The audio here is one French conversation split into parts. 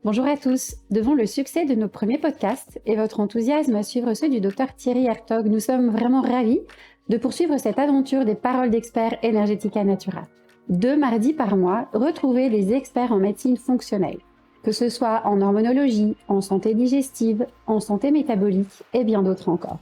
Bonjour à tous. Devant le succès de nos premiers podcasts et votre enthousiasme à suivre ceux du docteur Thierry Hertog, nous sommes vraiment ravis de poursuivre cette aventure des paroles d'experts Energetica Natura. 2 mardis par mois, retrouvez des experts en médecine fonctionnelle, que ce soit en hormonologie, en santé digestive, en santé métabolique et bien d'autres encore.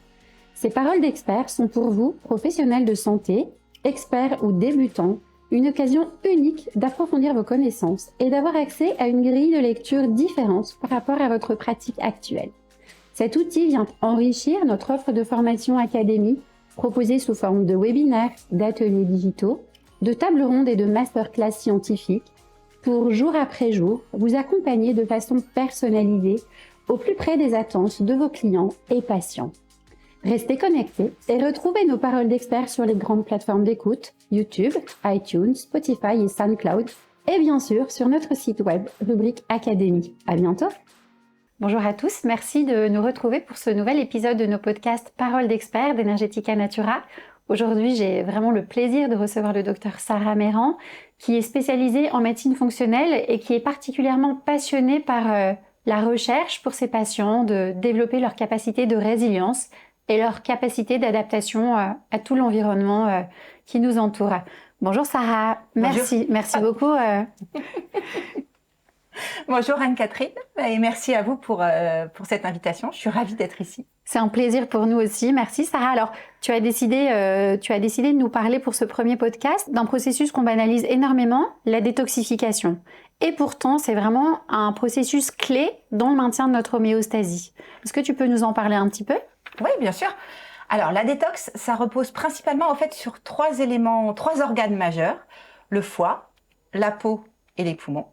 Ces paroles d'experts sont pour vous, professionnels de santé, experts ou débutants, une occasion unique d'approfondir vos connaissances et d'avoir accès à une grille de lecture différente par rapport à votre pratique actuelle. Cet outil vient enrichir notre offre de formation académique proposée sous forme de webinaires, d'ateliers digitaux, de tables rondes et de masterclass scientifiques pour, jour après jour, vous accompagner de façon personnalisée au plus près des attentes de vos clients et patients. Restez connectés et retrouvez nos paroles d'experts sur les grandes plateformes d'écoute, YouTube, iTunes, Spotify et SoundCloud, et bien sûr sur notre site web, rubrique Académie. À bientôt! Bonjour à tous, merci de nous retrouver pour ce nouvel épisode de nos podcasts Paroles d'experts d'Energetica Natura. Aujourd'hui, j'ai vraiment le plaisir de recevoir le docteur Sarah Meyran, qui est spécialisée en médecine fonctionnelle et qui est particulièrement passionnée par la recherche pour ses patients, de développer leur capacité de résilience et leur capacité d'adaptation à tout l'environnement qui nous entoure. Bonjour Sarah, merci beaucoup. Bonjour Anne-Catherine et merci à vous pour cette invitation. Je suis ravie d'être ici. C'est un plaisir pour nous aussi. Merci Sarah. Alors, tu as décidé de nous parler pour ce premier podcast d'un processus qu'on banalise énormément, la détoxification. Et pourtant, c'est vraiment un processus clé dans le maintien de notre homéostasie. Est-ce que tu peux nous en parler un petit peu ? Oui, bien sûr. Alors, la détox, ça repose principalement en fait sur 3 organes majeurs, le foie, la peau et les poumons.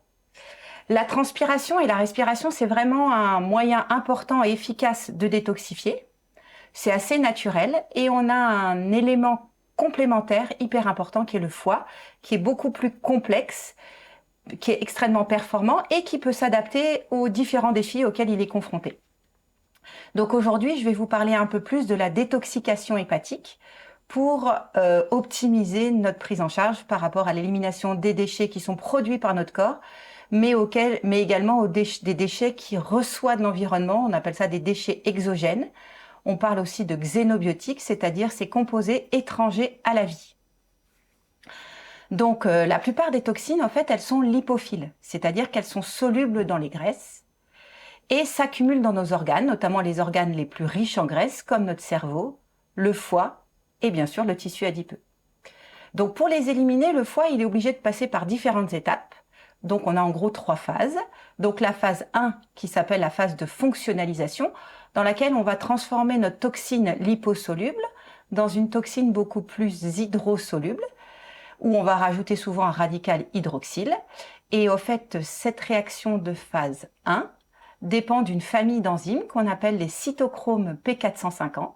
La transpiration et la respiration, c'est vraiment un moyen important et efficace de détoxifier. C'est assez naturel et on a un élément complémentaire hyper important qui est le foie, qui est beaucoup plus complexe, qui est extrêmement performant et qui peut s'adapter aux différents défis auxquels il est confronté. Donc aujourd'hui, je vais vous parler un peu plus de la détoxication hépatique pour optimiser notre prise en charge par rapport à l'élimination des déchets qui sont produits par notre corps, mais également des déchets qui reçoivent de l'environnement. On appelle ça des déchets exogènes. On parle aussi de xénobiotiques, c'est-à-dire ces composés étrangers à la vie. Donc la plupart des toxines, en fait, elles sont lipophiles, c'est-à-dire qu'elles sont solubles dans les graisses et s'accumulent dans nos organes, notamment les organes les plus riches en graisse, comme notre cerveau, le foie et bien sûr le tissu adipeux. Donc pour les éliminer, le foie, il est obligé de passer par différentes étapes. Donc on a en gros 3 phases. Donc la phase 1 qui s'appelle la phase de fonctionnalisation, dans laquelle on va transformer notre toxine liposoluble dans une toxine beaucoup plus hydrosoluble, où on va rajouter souvent un radical hydroxyle. Et au fait, cette réaction de phase 1 dépend d'une famille d'enzymes qu'on appelle les cytochromes P450.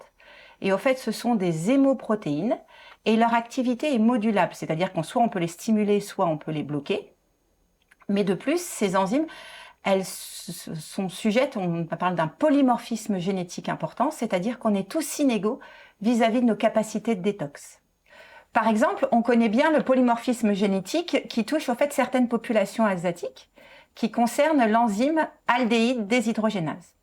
Et au fait, ce sont des hémoprotéines et leur activité est modulable, c'est-à-dire qu'on soit on peut les stimuler, soit on peut les bloquer. Mais de plus, ces enzymes, elles sont sujettes, on parle d'un polymorphisme génétique important, c'est-à-dire qu'on est tous inégaux vis-à-vis de nos capacités de détox. Par exemple, on connaît bien le polymorphisme génétique qui touche au fait certaines populations asiatiques, qui concerne l'enzyme aldéhyde déshydrogénase.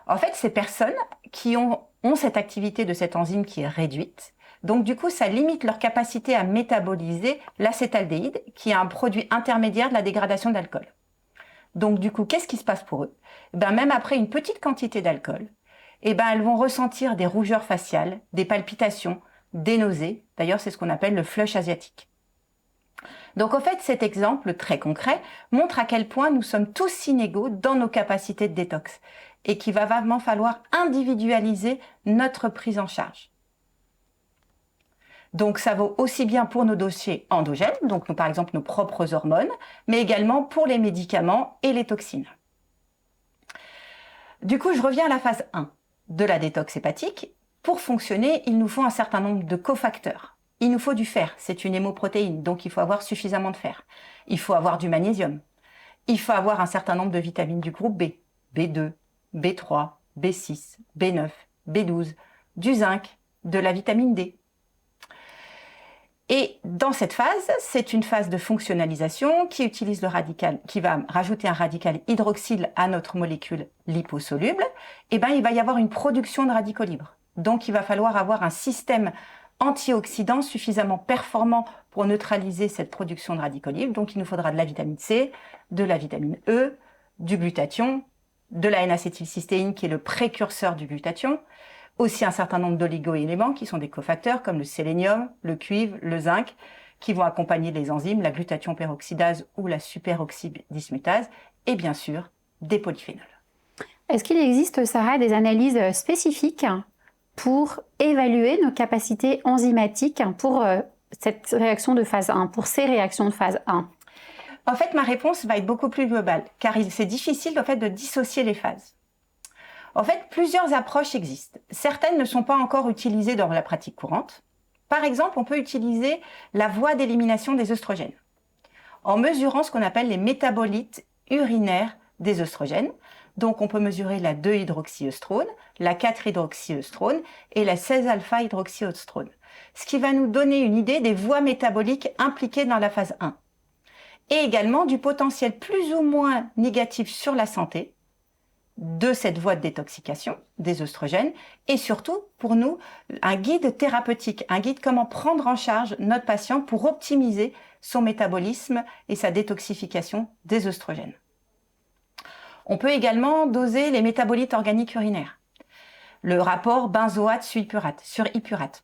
En fait, ces personnes qui ont cette activité de cette enzyme qui est réduite, donc du coup, ça limite leur capacité à métaboliser l'acétaldéhyde, qui est un produit intermédiaire de la dégradation d'alcool. Donc du coup, qu'est-ce qui se passe pour eux ? Même après une petite quantité d'alcool, elles vont ressentir des rougeurs faciales, des palpitations, des nausées. D'ailleurs, c'est ce qu'on appelle le flush asiatique. Donc en fait, cet exemple très concret montre à quel point nous sommes tous inégaux dans nos capacités de détox et qu'il va vraiment falloir individualiser notre prise en charge. Donc ça vaut aussi bien pour nos dossiers endogènes, donc par exemple nos propres hormones, mais également pour les médicaments et les toxines. Du coup, je reviens à la phase 1 de la détox hépatique. Pour fonctionner, il nous faut un certain nombre de cofacteurs. Il nous faut du fer, c'est une hémoprotéine, donc il faut avoir suffisamment de fer. Il faut avoir du magnésium. Il faut avoir un certain nombre de vitamines du groupe B, B2, B3, B6, B9, B12, du zinc, de la vitamine D. Et dans cette phase, c'est une phase de fonctionnalisation qui utilise qui va rajouter un radical hydroxyle à notre molécule liposoluble. Et ben, il va y avoir une production de radicaux libres. Donc, il va falloir avoir un système antioxydant suffisamment performant pour neutraliser cette production de radicaux libres. Donc, il nous faudra de la vitamine C, de la vitamine E, du glutathion, de la N-acétylcystéine qui est le précurseur du glutathion, aussi un certain nombre d'oligo-éléments qui sont des cofacteurs comme le sélénium, le cuivre, le zinc, qui vont accompagner les enzymes, la glutathion peroxydase ou la superoxydismutase, et bien sûr, des polyphénols. Est-ce qu'il existe, Sarah, des analyses spécifiques pour évaluer nos capacités enzymatiques pour cette réaction de phase 1, pour ces réactions de phase 1? En fait, ma réponse va être beaucoup plus globale, car c'est difficile en fait, de dissocier les phases. En fait, plusieurs approches existent. Certaines ne sont pas encore utilisées dans la pratique courante. Par exemple, on peut utiliser la voie d'élimination des œstrogènes en mesurant ce qu'on appelle les métabolites urinaires des œstrogènes. Donc, on peut mesurer la 2-hydroxyœstrone, la 4-hydroxyœstrone et la 16-alpha-hydroxyœstrone, ce qui va nous donner une idée des voies métaboliques impliquées dans la phase 1 et également du potentiel plus ou moins négatif sur la santé de cette voie de détoxication des œstrogènes et surtout, pour nous, un guide thérapeutique, un guide comment prendre en charge notre patient pour optimiser son métabolisme et sa détoxification des œstrogènes. On peut également doser les métabolites organiques urinaires, le rapport benzoate sur hypurate,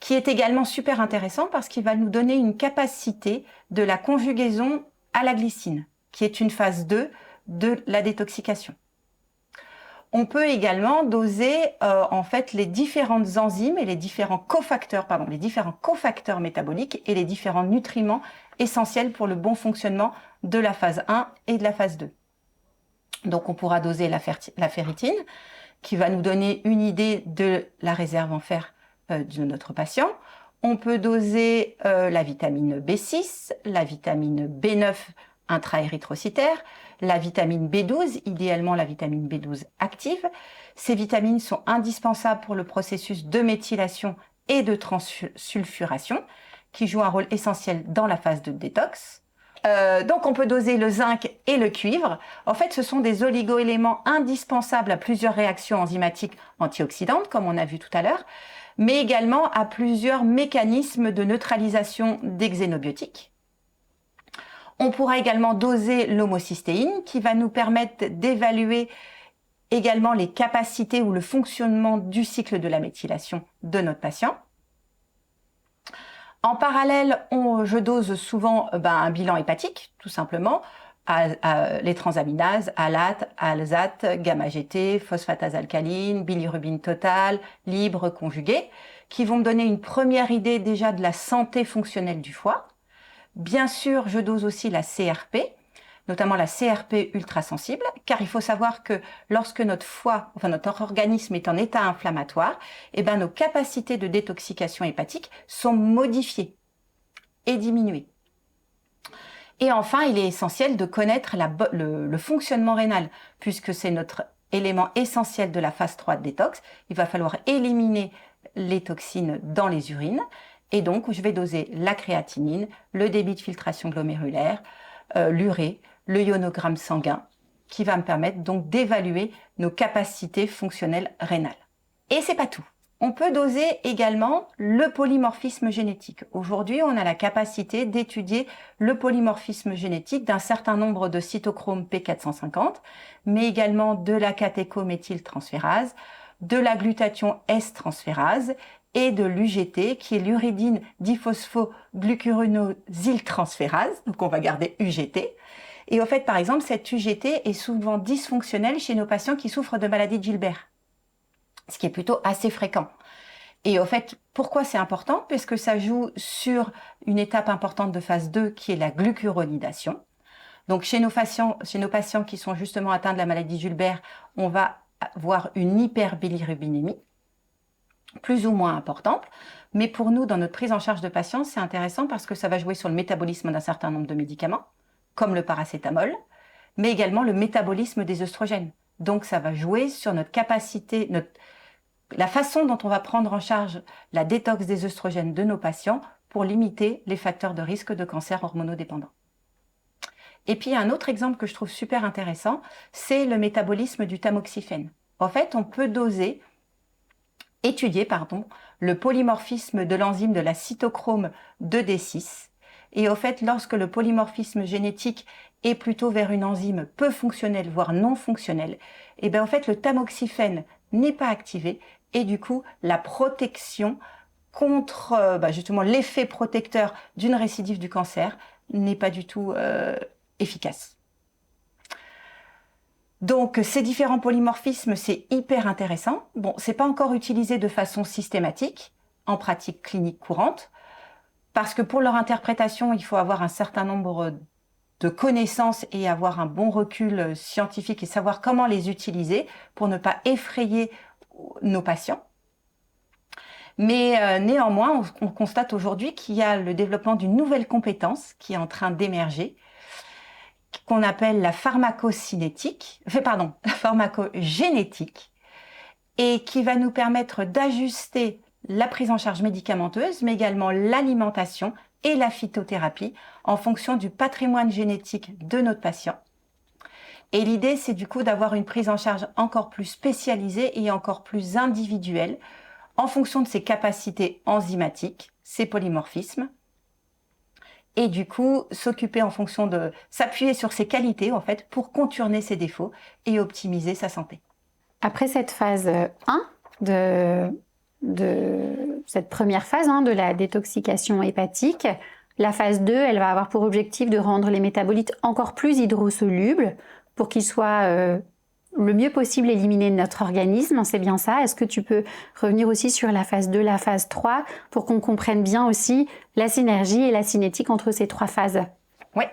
qui est également super intéressant parce qu'il va nous donner une capacité de la conjugaison à la glycine, qui est une phase 2 de la détoxication. On peut également doser en fait les différentes enzymes et les différents cofacteurs métaboliques et les différents nutriments essentiels pour le bon fonctionnement de la phase 1 et de la phase 2. Donc on pourra doser la ferritine qui va nous donner une idée de la réserve en fer de notre patient. On peut doser la vitamine B6, la vitamine B9 intra-érythrocytaire, la vitamine B12, idéalement la vitamine B12 active. Ces vitamines sont indispensables pour le processus de méthylation et de transsulfuration, qui joue un rôle essentiel dans la phase de détox. Donc on peut doser le zinc et le cuivre. En fait, ce sont des oligo-éléments indispensables à plusieurs réactions enzymatiques antioxydantes, comme on a vu tout à l'heure, mais également à plusieurs mécanismes de neutralisation des xénobiotiques. On pourra également doser l'homocystéine qui va nous permettre d'évaluer également les capacités ou le fonctionnement du cycle de la méthylation de notre patient. En parallèle, je dose souvent un bilan hépatique, tout simplement, les transaminases, ALAT, ALZAT, gamma-GT, phosphatase alcaline, bilirubine totale, libre, conjuguée, qui vont me donner une première idée déjà de la santé fonctionnelle du foie. Bien sûr, je dose aussi la CRP, notamment la CRP ultrasensible, car il faut savoir que lorsque notre foie, notre organisme est en état inflammatoire, nos capacités de détoxication hépatique sont modifiées et diminuées. Et enfin, il est essentiel de connaître le fonctionnement rénal, puisque c'est notre élément essentiel de la phase 3 de détox. Il va falloir éliminer les toxines dans les urines. Et donc, je vais doser la créatinine, le débit de filtration glomérulaire, l'urée, le ionogramme sanguin, qui va me permettre donc d'évaluer nos capacités fonctionnelles rénales. Et c'est pas tout. On peut doser également le polymorphisme génétique. Aujourd'hui, on a la capacité d'étudier le polymorphisme génétique d'un certain nombre de cytochromes P450, mais également de la catéchométhyltransférase, de la glutathion S-transférase et de l'UGT, qui est l'uridine diphosphoglucuronosyltransférase, donc on va garder UGT. Et au fait, par exemple, cette UGT est souvent dysfonctionnelle chez nos patients qui souffrent de maladie de Gilbert, ce qui est plutôt assez fréquent. Et au fait, pourquoi c'est important? Parce que ça joue sur une étape importante de phase 2 qui est la glucuronidation. Donc chez nos patients qui sont justement atteints de la maladie de Gilbert, on va avoir une hyperbilirubinémie, plus ou moins importante. Mais pour nous, dans notre prise en charge de patients, c'est intéressant parce que ça va jouer sur le métabolisme d'un certain nombre de médicaments, comme le paracétamol, mais également le métabolisme des œstrogènes. Donc ça va jouer sur notre capacité, la façon dont on va prendre en charge la détox des œstrogènes de nos patients pour limiter les facteurs de risque de cancer hormonodépendant. Et puis un autre exemple que je trouve super intéressant, c'est le métabolisme du tamoxifène. En fait, on peut étudier le polymorphisme de l'enzyme de la cytochrome 2D6. Et au fait, lorsque le polymorphisme génétique est plutôt vers une enzyme peu fonctionnelle, voire non fonctionnelle, et bien en fait, le tamoxifène n'est pas activé et du coup, la protection contre justement l'effet protecteur d'une récidive du cancer n'est pas du tout efficace. Donc, ces différents polymorphismes, c'est hyper intéressant. Bon, c'est pas encore utilisé de façon systématique en pratique clinique courante, parce que pour leur interprétation, il faut avoir un certain nombre de connaissances et avoir un bon recul scientifique et savoir comment les utiliser pour ne pas effrayer nos patients. Mais néanmoins, on constate aujourd'hui qu'il y a le développement d'une nouvelle compétence qui est en train d'émerger, qu'on appelle la pharmacogénétique, et qui va nous permettre d'ajuster la prise en charge médicamenteuse, mais également l'alimentation et la phytothérapie en fonction du patrimoine génétique de notre patient. Et l'idée, c'est du coup d'avoir une prise en charge encore plus spécialisée et encore plus individuelle en fonction de ses capacités enzymatiques, ses polymorphismes, et du coup s'occuper en fonction de s'appuyer sur ses qualités en fait pour contourner ses défauts et optimiser sa santé. Après cette phase 1 de cette première phase de la détoxication hépatique, la phase 2, elle va avoir pour objectif de rendre les métabolites encore plus hydrosolubles pour qu'ils soient le mieux possible éliminés de notre organisme, c'est bien ça. Est-ce que tu peux revenir aussi sur la phase 2, la phase 3, pour qu'on comprenne bien aussi la synergie et la cinétique entre ces trois phases? Oui,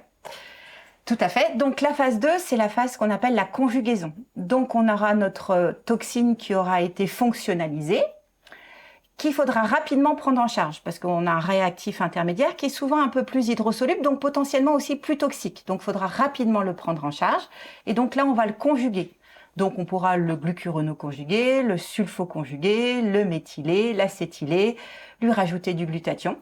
tout à fait. Donc la phase 2, c'est la phase qu'on appelle la conjugaison. Donc on aura notre toxine qui aura été fonctionnalisée, qu'il faudra rapidement prendre en charge, parce qu'on a un réactif intermédiaire qui est souvent un peu plus hydrosoluble, donc potentiellement aussi plus toxique. Donc il faudra rapidement le prendre en charge. Et donc là, on va le conjuguer. Donc on pourra le glucuronoconjuguer, le sulfoconjuguer, le méthyler, l'acétyler, lui rajouter du glutathion.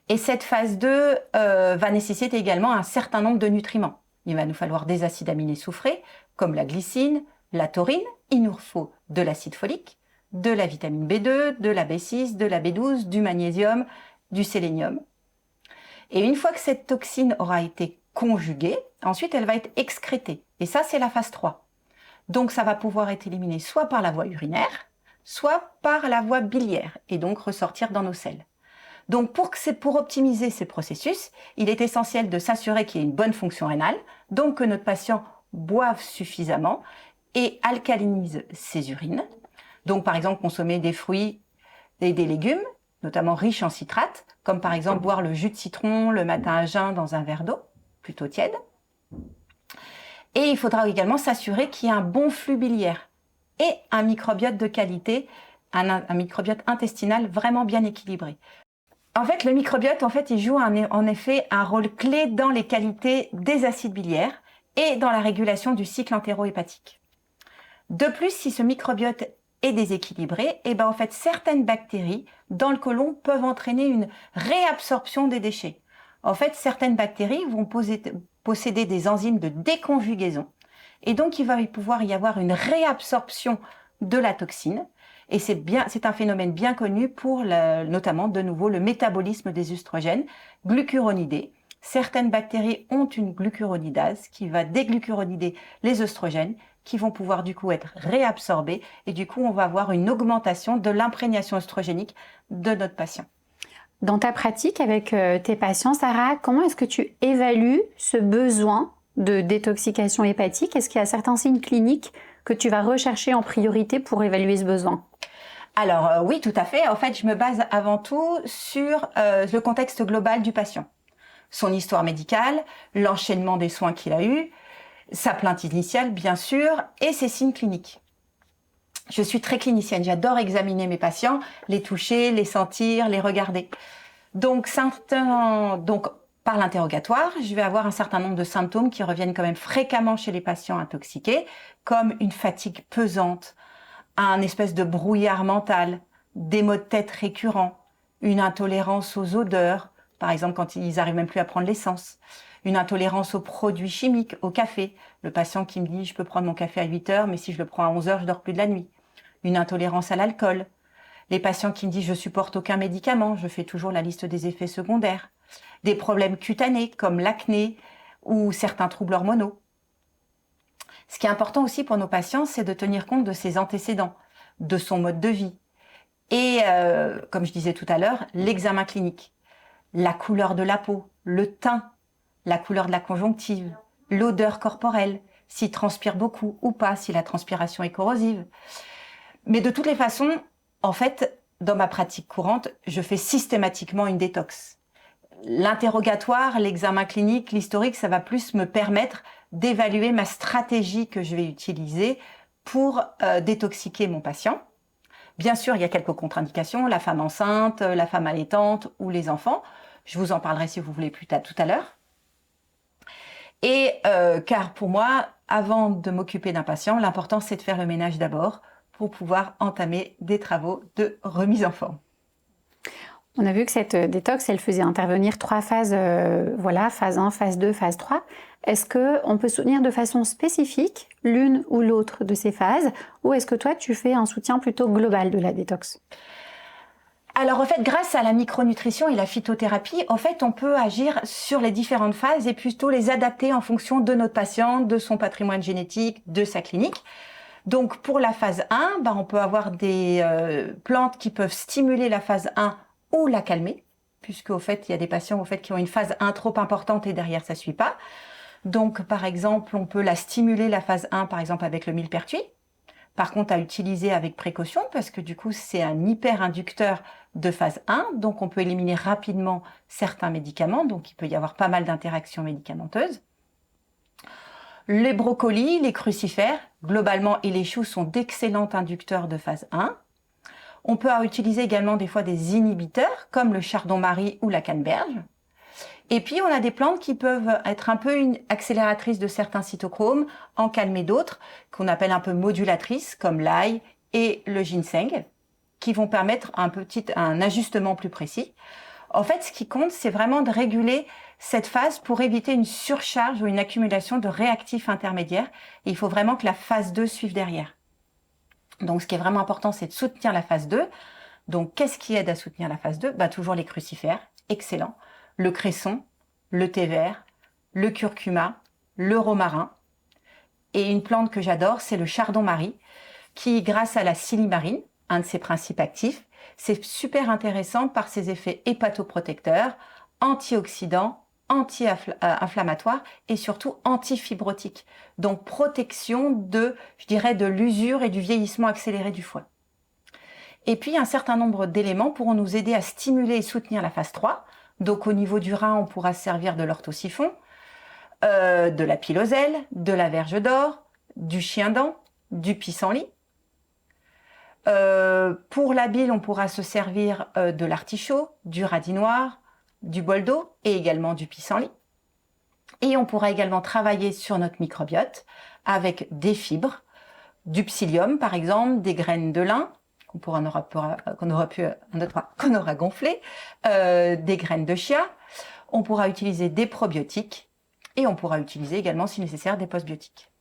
Et cette phase 2 va nécessiter également un certain nombre de nutriments. Il va nous falloir des acides aminés soufrés, comme la glycine, la taurine. Il nous faut de l'acide folique, de la vitamine B2, de la B6, de la B12, du magnésium, du sélénium. Et une fois que cette toxine aura été conjuguée, ensuite elle va être excrétée. Et ça, c'est la phase 3. Donc ça va pouvoir être éliminé soit par la voie urinaire, soit par la voie biliaire, et donc ressortir dans nos selles. Donc pour optimiser ces processus, il est essentiel de s'assurer qu'il y ait une bonne fonction rénale, donc que notre patient boive suffisamment et alcalinise ses urines. Donc par exemple consommer des fruits et des légumes, notamment riches en citrate, comme par exemple boire le jus de citron le matin à jeun dans un verre d'eau, plutôt tiède. Et il faudra également s'assurer qu'il y ait un bon flux biliaire et un microbiote de qualité, un microbiote intestinal vraiment bien équilibré. En fait, le microbiote, il joue en effet un rôle clé dans les qualités des acides biliaires et dans la régulation du cycle entéro-hépatique. De plus, si ce microbiote est déséquilibré, certaines bactéries dans le côlon peuvent entraîner une réabsorption des déchets. En fait, certaines bactéries vont posséder des enzymes de déconjugaison et donc il va pouvoir y avoir une réabsorption de la toxine. Et c'est un phénomène bien connu pour notamment de nouveau le métabolisme des œstrogènes glucuronidés. Certaines bactéries ont une glucuronidase qui va déglucuronider les œstrogènes qui vont pouvoir du coup être réabsorbés et du coup on va avoir une augmentation de l'imprégnation œstrogénique de notre patient. Dans ta pratique avec tes patients, Sarah, comment est-ce que tu évalues ce besoin de détoxication hépatique? Est-ce qu'il y a certains signes cliniques que tu vas rechercher en priorité pour évaluer ce besoin? Alors oui, tout à fait. En fait, je me base avant tout sur le contexte global du patient. Son histoire médicale, l'enchaînement des soins qu'il a eus, sa plainte initiale, bien sûr, et ses signes cliniques. Je suis très clinicienne, j'adore examiner mes patients, les toucher, les sentir, les regarder. Donc par l'interrogatoire, je vais avoir un certain nombre de symptômes qui reviennent quand même fréquemment chez les patients intoxiqués, comme une fatigue pesante, un espèce de brouillard mental, des maux de tête récurrents, une intolérance aux odeurs, par exemple quand ils n'arrivent même plus à prendre l'essence, une intolérance aux produits chimiques, au café. Le patient qui me dit « je peux prendre mon café à 8 heures, mais si je le prends à 11 heures, je dors plus de la nuit ». Une intolérance à l'alcool. Les patients qui me disent « je supporte aucun médicament », je fais toujours la liste des effets secondaires. Des problèmes cutanés comme l'acné ou certains troubles hormonaux. Ce qui est important aussi pour nos patients, c'est de tenir compte de ses antécédents, de son mode de vie. Et, comme je disais tout à l'heure, l'examen clinique, la couleur de la peau, le teint, la couleur de la conjonctive, l'odeur corporelle, s'il transpire beaucoup ou pas, si la transpiration est corrosive. Mais de toutes les façons, en fait, dans ma pratique courante, je fais systématiquement une détox. L'interrogatoire, l'examen clinique, l'historique, ça va plus me permettre d'évaluer ma stratégie que je vais utiliser pour détoxiquer mon patient. Bien sûr, il y a quelques contre-indications, la femme enceinte, la femme allaitante ou les enfants. Je vous en parlerai si vous voulez plus tard, tout à l'heure. Et car pour moi, avant de m'occuper d'un patient, l'important c'est de faire le ménage d'abord pour pouvoir entamer des travaux de remise en forme. On a vu que cette détox, elle faisait intervenir 3 phases, voilà, phase 1, phase 2, phase 3. Est-ce qu'on peut soutenir de façon spécifique l'une ou l'autre de ces phases, ou est-ce que toi, tu fais un soutien plutôt global de la détox? Alors en fait, grâce à la micronutrition et la phytothérapie, en fait, on peut agir sur les différentes phases et plutôt les adapter en fonction de notre patient, de son patrimoine génétique, de sa clinique. Donc pour la phase 1, on peut avoir des plantes qui peuvent stimuler la phase 1 ou la calmer, puisque au fait, il y a des patients qui ont une phase 1 trop importante et derrière ça suit pas. Donc par exemple, on peut la stimuler la phase 1 par exemple avec le millepertuis. Par contre, à utiliser avec précaution parce que du coup, c'est un hyper-inducteur de phase 1, donc on peut éliminer rapidement certains médicaments, donc il peut y avoir pas mal d'interactions médicamenteuses. Les brocolis, les crucifères, globalement, et les choux sont d'excellents inducteurs de phase 1. On peut utiliser également des fois des inhibiteurs, comme le chardon-marie ou la canneberge. Et puis, on a des plantes qui peuvent être un peu une accélératrice de certains cytochromes, en calmer d'autres, qu'on appelle un peu modulatrices, comme l'ail et le ginseng, qui vont permettre un ajustement plus précis. En fait, ce qui compte, c'est vraiment de réguler cette phase pour éviter une surcharge ou une accumulation de réactifs intermédiaires. Et il faut vraiment que la phase 2 suive derrière. Donc, ce qui est vraiment important, c'est de soutenir la phase 2. Donc, qu'est-ce qui aide à soutenir la phase 2 ? Toujours les crucifères, excellent. Le cresson, le thé vert, le curcuma, le romarin. Et une plante que j'adore, c'est le chardon-marie, qui, grâce à la silimarine, un de ses principes actifs, c'est super intéressant par ses effets hépatoprotecteurs, antioxydants, anti-inflammatoires et surtout antifibrotiques. Donc protection de l'usure et du vieillissement accéléré du foie. Et puis un certain nombre d'éléments pourront nous aider à stimuler et soutenir la phase 3. Donc au niveau du rein, on pourra se servir de l'orthosiphon, de la piloselle, de la verge d'or, du chien-dent, du pissenlit. Pour la bile, on pourra se servir de l'artichaut, du radis noir, du bol d'eau et également du pissenlit. Et on pourra également travailler sur notre microbiote avec des fibres, du psyllium par exemple, des graines de lin qu'on aura gonflé, des graines de chia. On pourra utiliser des probiotiques et on pourra utiliser également, si nécessaire, des postbiotiques.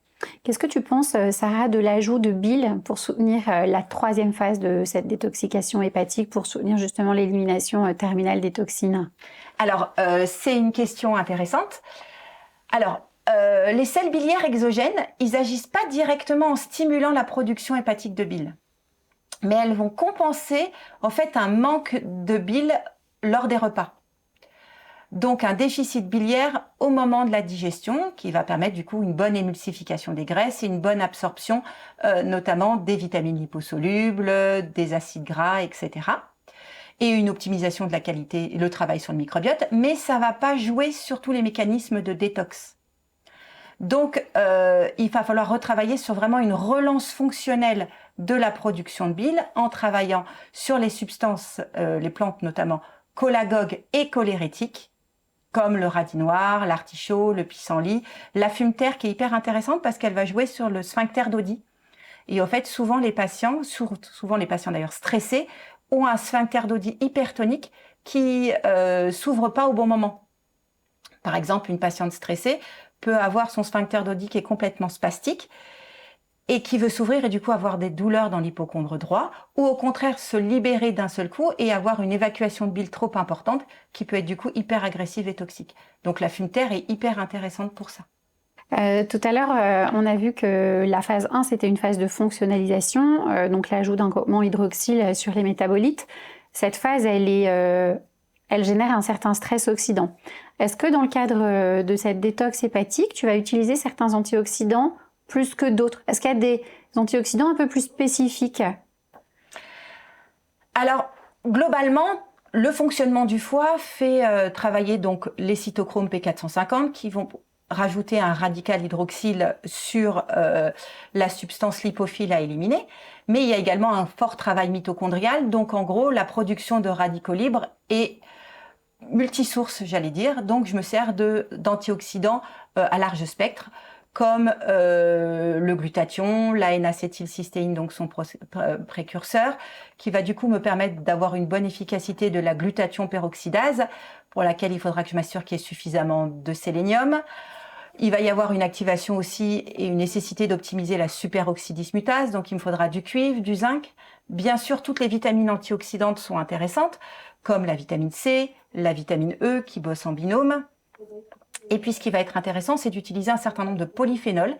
Qu'est-ce que tu penses, Sarah, de l'ajout de bile pour soutenir la 3e phase de cette détoxication hépatique, pour soutenir justement l'élimination terminale des toxines? Alors, c'est une question intéressante. Alors, les sels biliaires exogènes, ils n'agissent pas directement en stimulant la production hépatique de bile. Mais elles vont compenser en fait un manque de bile lors des repas. Donc un déficit biliaire au moment de la digestion qui va permettre du coup une bonne émulsification des graisses et une bonne absorption notamment des vitamines liposolubles, des acides gras, etc. Et une optimisation de la qualité, le travail sur le microbiote, mais ça va pas jouer sur tous les mécanismes de détox. Donc il va falloir retravailler sur vraiment une relance fonctionnelle de la production de bile en travaillant sur les substances, les plantes notamment cholagogues et cholérétiques, comme le radis noir, l'artichaut, le pissenlit, la fumeterre qui est hyper intéressante parce qu'elle va jouer sur le sphincter d'Oddi. Et en fait, souvent les patients d'ailleurs stressés, ont un sphincter Dodie hypertonique qui s'ouvre pas au bon moment. Par exemple, une patiente stressée peut avoir son sphincter Dodie qui est complètement spastique et qui veut s'ouvrir et du coup avoir des douleurs dans l'hypocondre droit, ou au contraire se libérer d'un seul coup et avoir une évacuation de bile trop importante qui peut être du coup hyper agressive et toxique. Donc la FUNTER est hyper intéressante pour ça. Tout à l'heure, on a vu que la phase 1, c'était une phase de fonctionnalisation, donc l'ajout d'un groupement hydroxyle sur les métabolites. Cette phase, elle génère un certain stress oxydant. Est-ce que dans le cadre de cette détox hépatique, tu vas utiliser certains antioxydants plus que d'autres? Est-ce qu'il y a des antioxydants un peu plus spécifiques? Alors, globalement, le fonctionnement du foie fait travailler donc les cytochromes P450 qui vont rajouter un radical hydroxyle sur la substance lipophile à éliminer, mais il y a également un fort travail mitochondrial, donc en gros la production de radicaux libres est multisource, j'allais dire, donc je me sers d'antioxydants à large spectre, comme le glutathion, la N-acétylcystéine, donc son précurseur, qui va du coup me permettre d'avoir une bonne efficacité de la glutathion peroxydase, pour laquelle il faudra que je m'assure qu'il y ait suffisamment de sélénium. Il va y avoir une activation aussi et une nécessité d'optimiser la superoxydismutase, donc il me faudra du cuivre, du zinc. Bien sûr, toutes les vitamines antioxydantes sont intéressantes, comme la vitamine C, la vitamine E qui bossent en binôme. Et puis ce qui va être intéressant, c'est d'utiliser un certain nombre de polyphénols,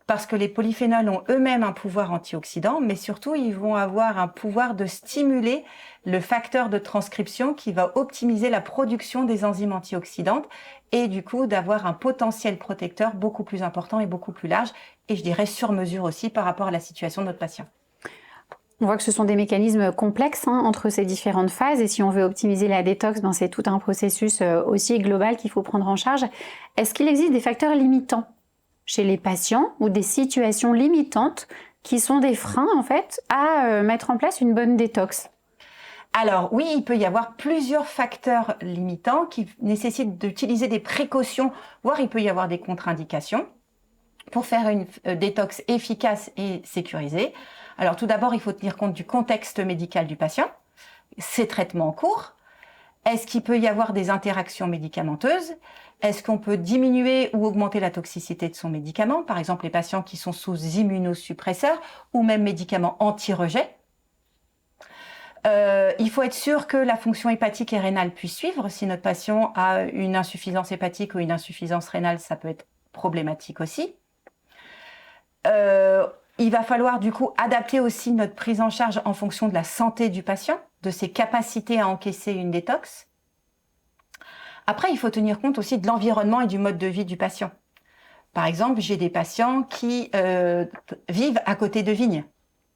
parce que les polyphénols ont eux-mêmes un pouvoir antioxydant, mais surtout ils vont avoir un pouvoir de stimuler le facteur de transcription qui va optimiser la production des enzymes antioxydantes et du coup d'avoir un potentiel protecteur beaucoup plus important et beaucoup plus large, et je dirais sur mesure aussi par rapport à la situation de notre patient. On voit que ce sont des mécanismes complexes entre ces différentes phases, et si on veut optimiser la détox, c'est tout un processus aussi global qu'il faut prendre en charge. Est-ce qu'il existe des facteurs limitants chez les patients ou des situations limitantes qui sont des freins en fait à mettre en place une bonne détox? Alors oui, il peut y avoir plusieurs facteurs limitants qui nécessitent d'utiliser des précautions, voire il peut y avoir des contre-indications pour faire une détox efficace et sécurisée. Alors tout d'abord, il faut tenir compte du contexte médical du patient, ses traitements en cours. Est-ce qu'il peut y avoir des interactions médicamenteuses? Est-ce qu'on peut diminuer ou augmenter la toxicité de son médicament? Par exemple, les patients qui sont sous immunosuppresseurs ou même médicaments anti-rejet. Il faut être sûr que la fonction hépatique et rénale puisse suivre. Si notre patient a une insuffisance hépatique ou une insuffisance rénale, ça peut être problématique aussi. Il va falloir du coup adapter aussi notre prise en charge en fonction de la santé du patient, de ses capacités à encaisser une détox. Après, il faut tenir compte aussi de l'environnement et du mode de vie du patient. Par exemple, j'ai des patients qui vivent à côté de vignes,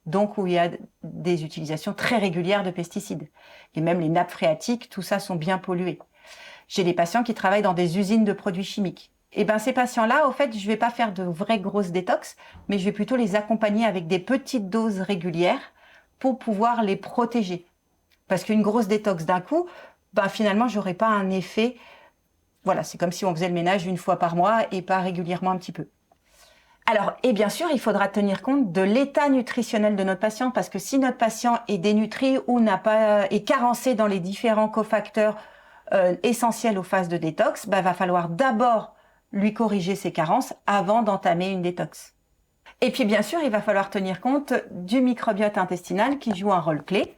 donc où il y a des utilisations très régulières de pesticides. Et même les nappes phréatiques, tout ça sont bien polluées. J'ai des patients qui travaillent dans des usines de produits chimiques. Et bien ces patients-là, au fait, je ne vais pas faire de vraies grosses détox, mais je vais plutôt les accompagner avec des petites doses régulières pour pouvoir les protéger. Parce qu'une grosse détox d'un coup, finalement, je n'aurai pas un effet. Voilà, c'est comme si on faisait le ménage une fois par mois et pas régulièrement un petit peu. Alors, et bien sûr, il faudra tenir compte de l'état nutritionnel de notre patient, parce que si notre patient est dénutri ou est carencé dans les différents cofacteurs essentiels aux phases de détox, va falloir d'abord lui corriger ses carences avant d'entamer une détox. Et puis bien sûr, il va falloir tenir compte du microbiote intestinal qui joue un rôle clé,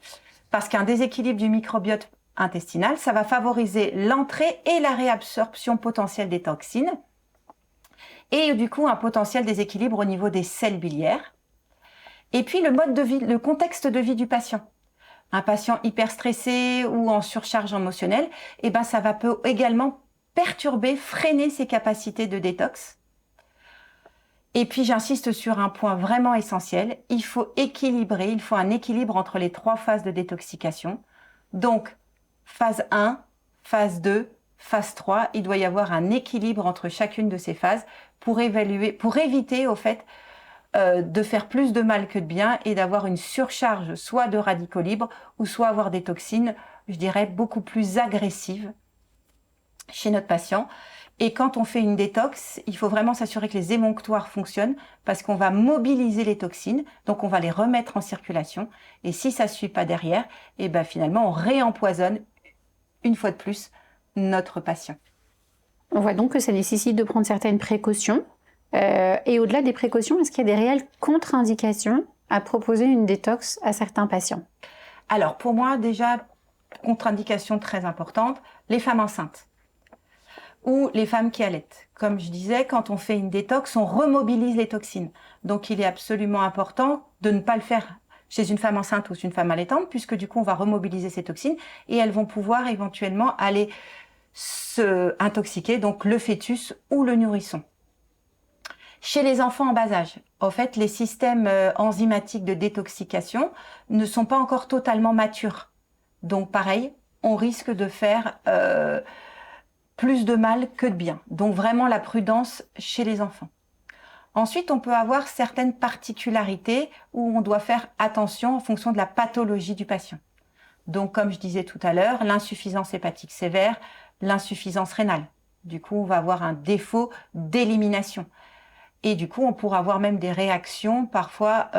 parce qu'un déséquilibre du microbiote intestinal, ça va favoriser l'entrée et la réabsorption potentielle des toxines, et du coup un potentiel déséquilibre au niveau des selles biliaires. Et puis le mode de vie, le contexte de vie du patient. Un patient hyper stressé ou en surcharge émotionnelle, ça va également perturber, freiner ses capacités de détox. Et puis j'insiste sur un point vraiment essentiel, il faut un équilibre entre les 3 phases de détoxication. Donc phase 1, phase 2, phase 3, il doit y avoir un équilibre entre chacune de ces phases pour éviter au fait de faire plus de mal que de bien et d'avoir une surcharge soit de radicaux libres ou soit avoir des toxines, je dirais, beaucoup plus agressives chez notre patient. Et quand on fait une détox, il faut vraiment s'assurer que les émonctoires fonctionnent parce qu'on va mobiliser les toxines, donc on va les remettre en circulation. Et si ça ne suit pas derrière, et ben finalement on réempoisonne une fois de plus notre patient. On voit donc que ça nécessite de prendre certaines précautions. Et au-delà des précautions, est-ce qu'il y a des réelles contre-indications à proposer une détox à certains patients? Alors pour moi déjà, contre-indication très importante, les femmes enceintes ou les femmes qui allaitent. Comme je disais, quand on fait une détox, on remobilise les toxines. Donc il est absolument important de ne pas le faire chez une femme enceinte ou chez une femme allaitante, puisque du coup on va remobiliser ces toxines et elles vont pouvoir éventuellement aller se intoxiquer, donc le fœtus ou le nourrisson. Chez les enfants en bas âge, en fait, les systèmes enzymatiques de détoxication ne sont pas encore totalement matures. Donc pareil, on risque de faire plus de mal que de bien. Donc vraiment la prudence chez les enfants. Ensuite, on peut avoir certaines particularités où on doit faire attention en fonction de la pathologie du patient. Donc comme je disais tout à l'heure, l'insuffisance hépatique sévère, l'insuffisance rénale. Du coup, on va avoir un défaut d'élimination. Et du coup, on pourra avoir même des réactions parfois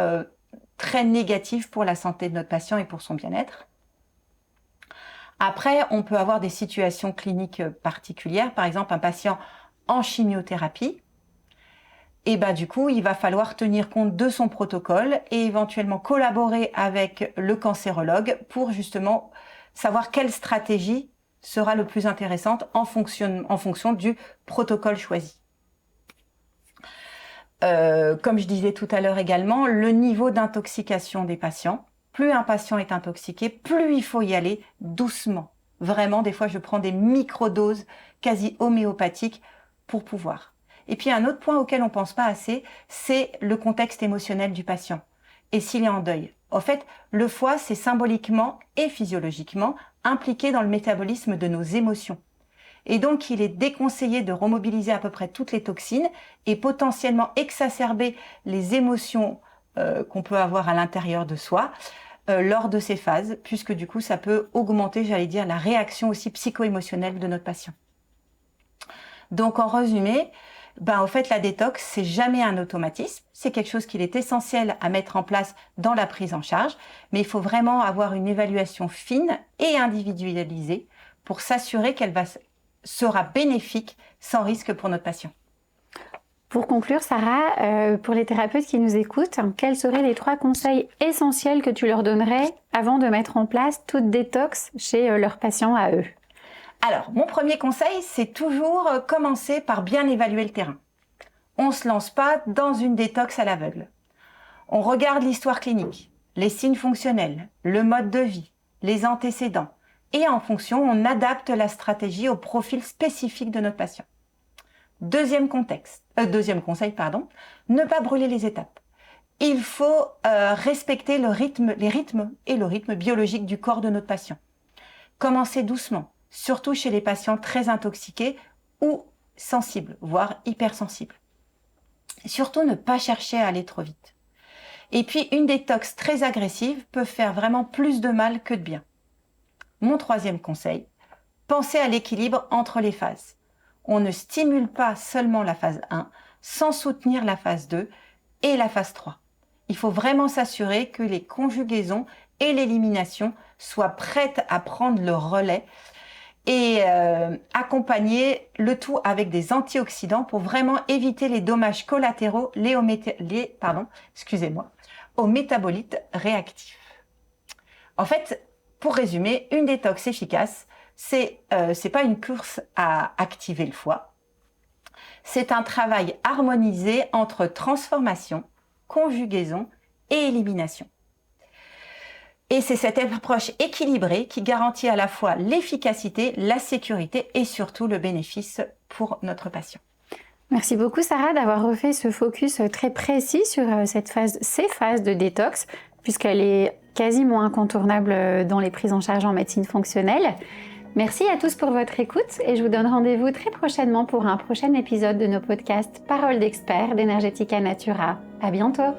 très négatives pour la santé de notre patient et pour son bien-être. Après, on peut avoir des situations cliniques particulières, par exemple un patient en chimiothérapie. Et ben du coup, il va falloir tenir compte de son protocole et éventuellement collaborer avec le cancérologue pour justement savoir quelle stratégie sera le plus intéressante en fonction du protocole choisi. Comme je disais tout à l'heure également, le niveau d'intoxication des patients. Plus un patient est intoxiqué, plus il faut y aller doucement. Vraiment, des fois, je prends des microdoses quasi homéopathiques pour pouvoir. Et puis, un autre point auquel on ne pense pas assez, c'est le contexte émotionnel du patient. Et s'il est en deuil. En fait, le foie, c'est symboliquement et physiologiquement impliqué dans le métabolisme de nos émotions. Et donc, il est déconseillé de remobiliser à peu près toutes les toxines et potentiellement exacerber les émotions qu'on peut avoir à l'intérieur de soi lors de ces phases, puisque du coup, ça peut augmenter, j'allais dire, la réaction aussi psycho-émotionnelle de notre patient. Donc, en résumé, en fait, la détox, c'est jamais un automatisme. C'est quelque chose qu'il est essentiel à mettre en place dans la prise en charge, mais il faut vraiment avoir une évaluation fine et individualisée pour s'assurer qu'elle sera bénéfique sans risque pour notre patient. Pour conclure, Sarah, pour les thérapeutes qui nous écoutent, quels seraient les 3 conseils essentiels que tu leur donnerais avant de mettre en place toute détox chez leurs patients à eux? Alors, mon premier conseil, c'est toujours commencer par bien évaluer le terrain. On ne se lance pas dans une détox à l'aveugle. On regarde l'histoire clinique, les signes fonctionnels, le mode de vie, les antécédents, et en fonction, on adapte la stratégie au profil spécifique de notre patient. Deuxième conseil, ne pas brûler les étapes. Il faut respecter les rythmes et le rythme biologique du corps de notre patient. Commencer doucement, surtout chez les patients très intoxiqués ou sensibles, voire hypersensibles. Surtout ne pas chercher à aller trop vite. Et puis une détox très agressive peut faire vraiment plus de mal que de bien. Mon troisième conseil, pensez à l'équilibre entre les phases. On ne stimule pas seulement la phase 1 sans soutenir la phase 2 et la phase 3. Il faut vraiment s'assurer que les conjugaisons et l'élimination soient prêtes à prendre le relais et accompagner le tout avec des antioxydants pour vraiment éviter les dommages collatéraux aux métabolites réactifs. En fait, pour résumer, une détox efficace, c'est pas une course à activer le foie. C'est un travail harmonisé entre transformation, conjugaison et élimination. Et c'est cette approche équilibrée qui garantit à la fois l'efficacité, la sécurité et surtout le bénéfice pour notre patient. Merci beaucoup Sarah d'avoir refait ce focus très précis sur ces phases de détox, puisqu'elle est quasiment incontournable dans les prises en charge en médecine fonctionnelle. Merci à tous pour votre écoute et je vous donne rendez-vous très prochainement pour un prochain épisode de nos podcasts Paroles d'experts d'Energetica Natura. À bientôt!